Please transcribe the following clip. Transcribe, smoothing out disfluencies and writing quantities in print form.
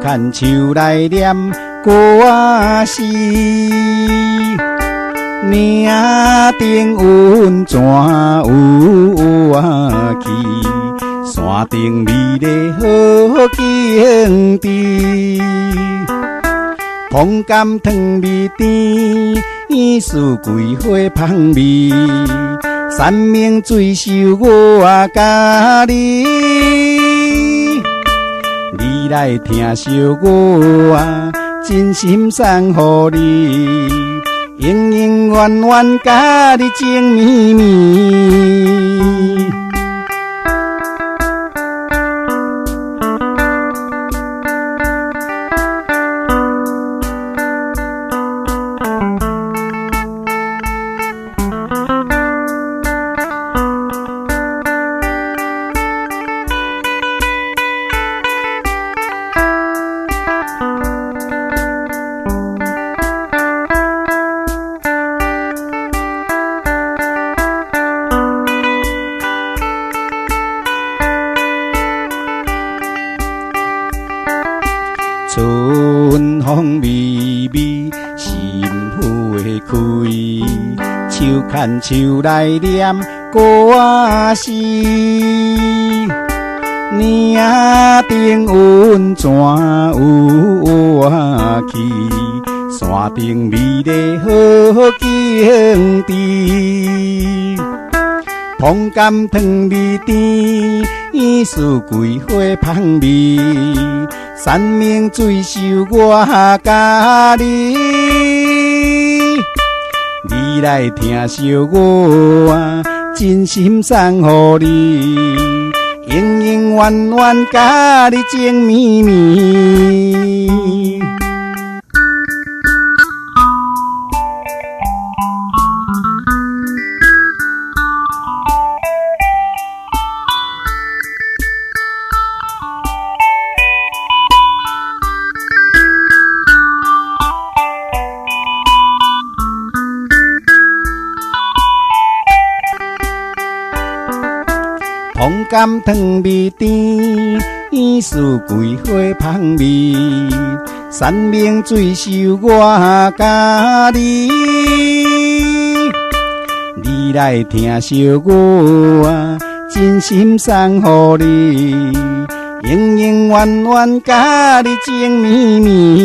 牵手来念歌词，名顶云怎有去？山顶美丽好景致，风甘糖蜜甜，四季花香味。山明水秀我甲你，你来听惜我真心送予你，永永远远甲你情绵绵。春风微微，心花开，手牵手来念歌词，名顶云怎有去？山顶美丽好景致，风甘糖蜜甜，四季花香味。山明水秀我甲你，你来听惜我真心送予你，永永远远甲你情绵绵。风甘糖蜜甜，四季花香味。山明水秀我甲你，你来听惜我真心送予你，永永远远甲你情绵绵。